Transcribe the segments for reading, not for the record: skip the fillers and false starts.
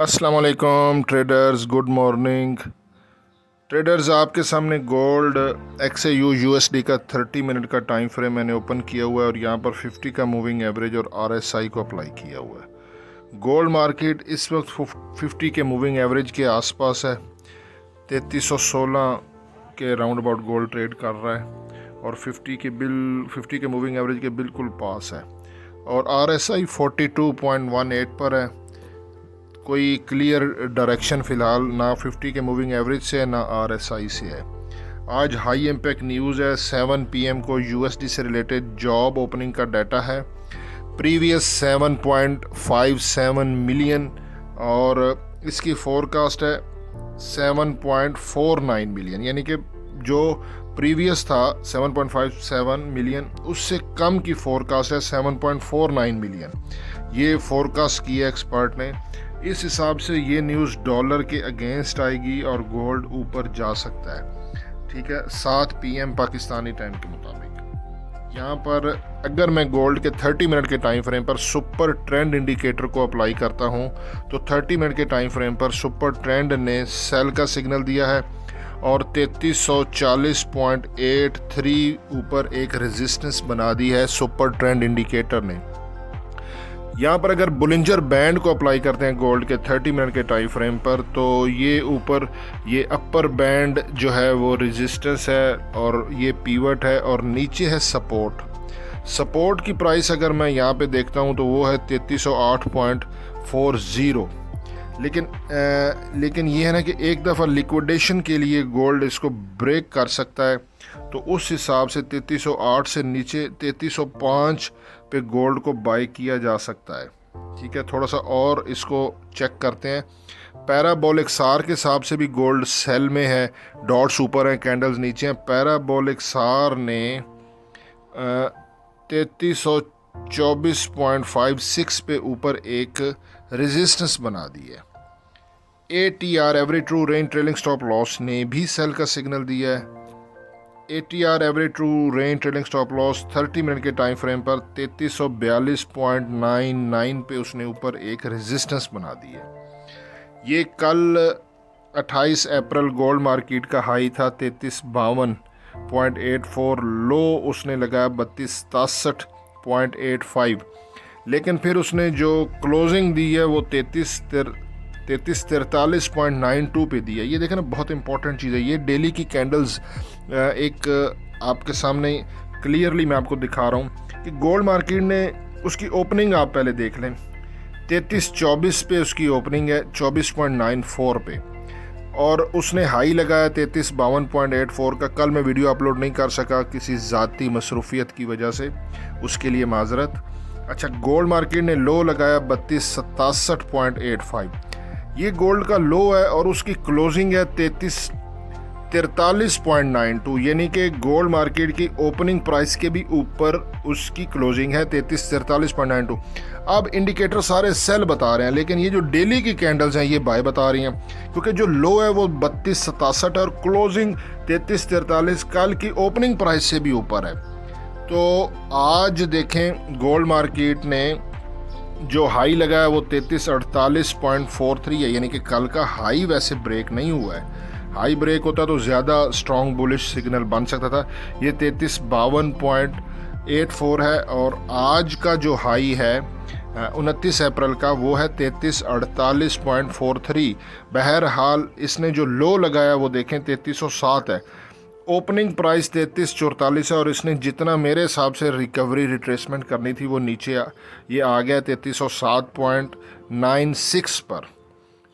अस्सलाम वालेकुम traders, good morning traders. आपके सामने गोल्ड XAU USD का 30 मिनट का टाइम फ्रेम मैंने ओपन किया हुआ है और यहाँ पर 50 का मूविंग एवरेज और RSI को अप्लाई किया हुआ है। गोल्ड मार्केट इस वक्त 50 के मूविंग एवरेज के आसपास है। 3316 के राउंड अबाउट गोल्ड ट्रेड कर रहा है और 50 के मूविंग एवरेज के बिल्कुल पास है और RSI 42.18 पर है। कोई क्लियर डायरेक्शन फ़िलहाल ना 50 के मूविंग एवरेज से है ना RSI से है। आज हाई इम्पैक्ट न्यूज़ है। 7 PM को USD से रिलेटेड जॉब ओपनिंग का डाटा है। प्रीवियस 7.57 मिलियन और इसकी फोरकास्ट है 7.49 मिलियन, यानी कि जो प्रीवियस था 7.57 मिलियन उससे कम की फोरकास्ट है 7.49 मिलियन। ये फोरकास्ट की है एक्सपर्ट ने। इस हिसाब से ये न्यूज़ डॉलर के अगेंस्ट आएगी और गोल्ड ऊपर जा सकता है। ठीक है, 7 PM पाकिस्तानी टाइम के मुताबिक। यहाँ पर अगर मैं गोल्ड के 30 मिनट के टाइम फ्रेम पर सुपर ट्रेंड इंडिकेटर को अप्लाई करता हूँ तो 30 मिनट के टाइम फ्रेम पर सुपर ट्रेंड ने सेल का सिग्नल दिया है और 3340.83 ऊपर एक रेजिस्टेंस बना दी है सुपर ट्रेंड इंडिकेटर ने। यहाँ पर अगर बुलिंजर बैंड को अप्लाई करते हैं गोल्ड के 30 मिनट के टाइम फ्रेम पर तो ये ऊपर ये अपर बैंड जो है वो रेजिस्टेंस है और ये पीवट है और नीचे है सपोर्ट की प्राइस अगर मैं यहाँ पे देखता हूँ तो वो है 3308.40। लेकिन ये है ना कि एक दफ़ा लिक्विडेशन के लिए गोल्ड इसको ब्रेक कर सकता है, तो उस हिसाब से 3308 से नीचे 3305 पे गोल्ड को बाय किया जा सकता है। ठीक है, थोड़ा सा और इसको चेक करते हैं। पैराबोलिक सार के हिसाब से भी गोल्ड सेल में है, डॉट्स ऊपर हैं, कैंडल्स नीचे हैं। पैराबोलिक सार ने 3324.56 पे ऊपर एक रेजिस्टेंस बना दी है। ATR average true range trailing stop loss ने भी सेल का सिग्नल दिया है। ATR average true range trailing stop loss 30 minute के टाइम फ्रेम पर 3342.99 पे उसने ऊपर एक रेजिस्टेंस बना दी है। ये कल 28 अप्रैल गोल्ड मार्केट का हाई था 3352.84, लो उसने लगाया 3263.85, लेकिन फिर उसने जो क्लोजिंग दी है वो 3343.92 पे दी है। ये देखें ना, बहुत इंपॉर्टेंट चीज़ है। ये डेली की कैंडल्स एक आपके सामने क्लियरली मैं आपको दिखा रहा हूँ कि गोल्ड मार्केट ने उसकी ओपनिंग आप पहले देख लें। 3324 पे उसकी ओपनिंग है 24.94 पे और उसने हाई लगाया 3352.84 का। कल मैं वीडियो अपलोड नहीं कर सका किसी ज़ाती मसरूफियत की वजह से, उसके लिए माजरत। अच्छा, गोल्ड मार्केट ने लो लगाया 3267.85। ये गोल्ड का लो है और उसकी क्लोजिंग है 3343.92, यानी कि गोल्ड मार्केट की ओपनिंग प्राइस के भी ऊपर उसकी क्लोजिंग है 3343.92। अब इंडिकेटर सारे सेल बता रहे हैं, लेकिन ये जो डेली की कैंडल्स हैं ये बाय बता रही हैं, क्योंकि जो लो है वो 3267 और क्लोजिंग 3343 कल की ओपनिंग प्राइस से भी ऊपर है। तो आज देखें गोल्ड मार्केट ने जो हाई लगाया वो 3348.43 है, यानी कि कल का हाई वैसे ब्रेक नहीं हुआ है। हाई ब्रेक होता तो ज़्यादा स्ट्रॉन्ग बुलिश सिग्नल बन सकता था। ये 3352.84 है और आज का जो हाई है 29 अप्रैल का वो है 3348.43। बहरहाल इसने जो लो लगाया वो देखें 3307 है। ओपनिंग प्राइस 3344 है और इसने जितना मेरे हिसाब से रिकवरी रिट्रेसमेंट करनी थी वो नीचे ये आ गया 3307.96 पर।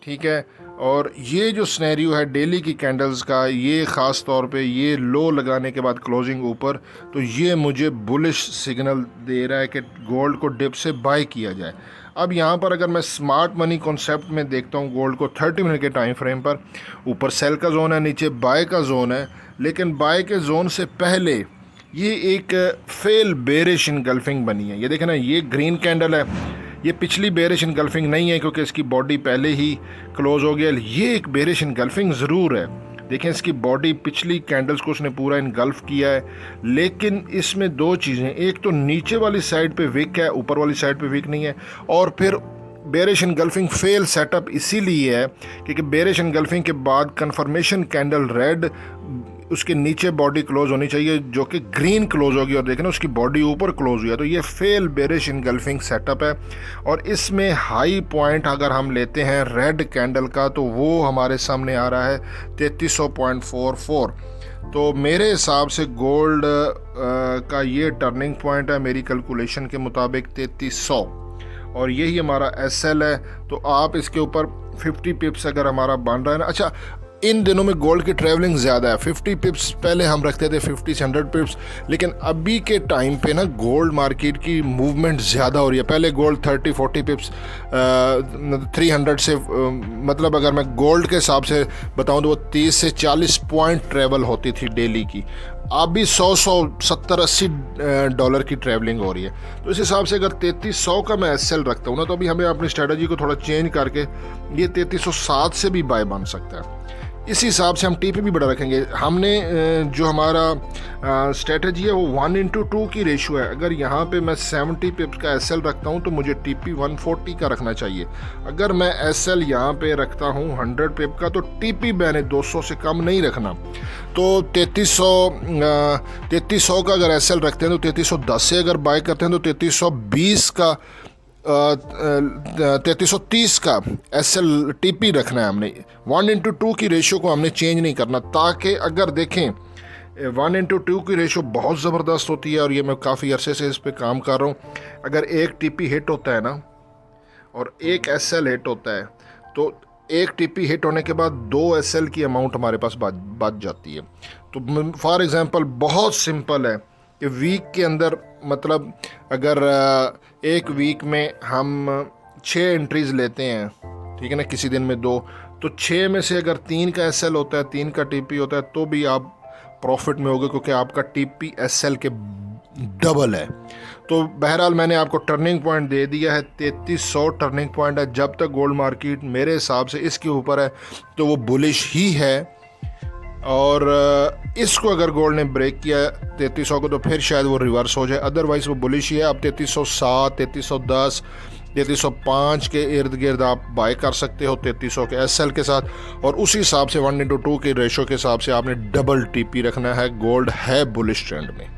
ठीक है, और ये जो स्नैरियो है डेली की कैंडल्स का, ये ख़ास तौर पे ये लो लगाने के बाद क्लोजिंग ऊपर, तो ये मुझे बुलिश सिग्नल दे रहा है कि गोल्ड को डिप से बाय किया जाए। अब यहाँ पर अगर मैं स्मार्ट मनी कॉन्सेप्ट में देखता हूँ गोल्ड को 30 मिनट के टाइम फ्रेम पर, ऊपर सेल का जोन है, नीचे बाय का जोन है, लेकिन बाय के जोन से पहले ये एक फेल बेरिश इनगल्फिंग बनी है। ये देखें ना, ये ग्रीन कैंडल है, ये पिछली बेरिश इनगल्फिंग नहीं है क्योंकि इसकी बॉडी पहले ही क्लोज हो गया। ये एक बेरिश इनगल्फिंग ज़रूर है। देखें, इसकी बॉडी पिछली कैंडल्स को उसने पूरा इनगल्फ किया है, लेकिन इसमें दो चीज़ें, एक तो नीचे वाली साइड पे विक है, ऊपर वाली साइड पे विक नहीं है, और फिर बेरिश इनगल्फिंग फेल सेटअप इसीलिए है क्योंकि बेरिश इनगल्फिंग के बाद कंफर्मेशन कैंडल रेड, उसके नीचे बॉडी क्लोज होनी चाहिए जो कि ग्रीन क्लोज होगी, और देखें ना उसकी बॉडी ऊपर क्लोज हुई है, तो ये फेल बेरिश इनगल्फिंग सेटअप है। और इसमें हाई पॉइंट अगर हम लेते हैं रेड कैंडल का तो वो हमारे सामने आ रहा है 3300.44। तो मेरे हिसाब से गोल्ड का ये टर्निंग पॉइंट है मेरी कैलकुलेशन के मुताबिक 3300, और यही हमारा SL है। तो आप इसके ऊपर 50 पिप्स अगर हमारा बन रहा है ना, अच्छा इन दिनों में गोल्ड की ट्रैवलिंग ज़्यादा है, 50 पिप्स पहले हम रखते थे 50 से 100 पिप्स, लेकिन अभी के टाइम पे ना गोल्ड मार्केट की मूवमेंट ज़्यादा हो रही है। पहले गोल्ड 30-40 पिप्स 300 से मतलब अगर मैं गोल्ड के हिसाब से बताऊं तो वो 30 से 40 पॉइंट ट्रैवल होती थी डेली की। अभी 100-170-80 डॉलर की ट्रैवलिंग हो रही है। तो इस हिसाब से अगर 3300 का मैं SL रखता हूँ ना, तो अभी हमें अपनी स्ट्रेटजी को थोड़ा चेंज करके ये 3307 से भी बाय बन सकता है। इसी हिसाब से हम TP भी बड़ा रखेंगे। हमने जो हमारा स्ट्रेटजी है वो 1:2 की रेशियो है। अगर यहाँ पे मैं 70 पिप्स का SL रखता हूँ तो मुझे TP 140 का रखना चाहिए। अगर मैं SL यहाँ पे रखता हूँ 100 पिप का तो TP मैंने 200 से कम नहीं रखना। तो 3300 का अगर SL रखते हैं तो 3310 से अगर बाय करते हैं तो 3320 का 3330 का SL TP रखना है हमने। 1:2 की रेशियो को हमने चेंज नहीं करना, ताकि अगर देखें 1:2 की रेशियो बहुत ज़बरदस्त होती है, और ये मैं काफ़ी अरसे से इस पे काम कर रहा हूँ। अगर एक TP हिट होता है ना और एक SL हिट होता है तो एक TP हिट होने के बाद 2 SL की अमाउंट हमारे पास बच जाती है। तो फॉर एग्ज़ाम्पल बहुत सिंपल है कि वीक के अंदर, मतलब अगर एक वीक में हम 6 एंट्रीज़ लेते हैं, ठीक है ना, किसी दिन में 2, तो 6 में से अगर 3 का SL होता है, 3 का TP होता है, तो भी आप प्रॉफिट में होगे क्योंकि आपका TP SL के डबल है। तो बहरहाल मैंने आपको टर्निंग पॉइंट दे दिया है, 3300 टर्निंग पॉइंट है। जब तक गोल्ड मार्केट मेरे हिसाब से इसके ऊपर है तो वो बुलिश ही है, और इसको अगर गोल्ड ने ब्रेक किया 3300 को तो फिर शायद वो रिवर्स हो जाए, अदरवाइज़ वो बुलिश ही है। अब 3307, 3310, 3305 के इर्द गिर्द आप बाय कर सकते हो 3300 के SL के साथ, और उसी हिसाब से 1:2 के रेशो के हिसाब से आपने डबल TP रखना है। गोल्ड है बुलिश ट्रेंड में।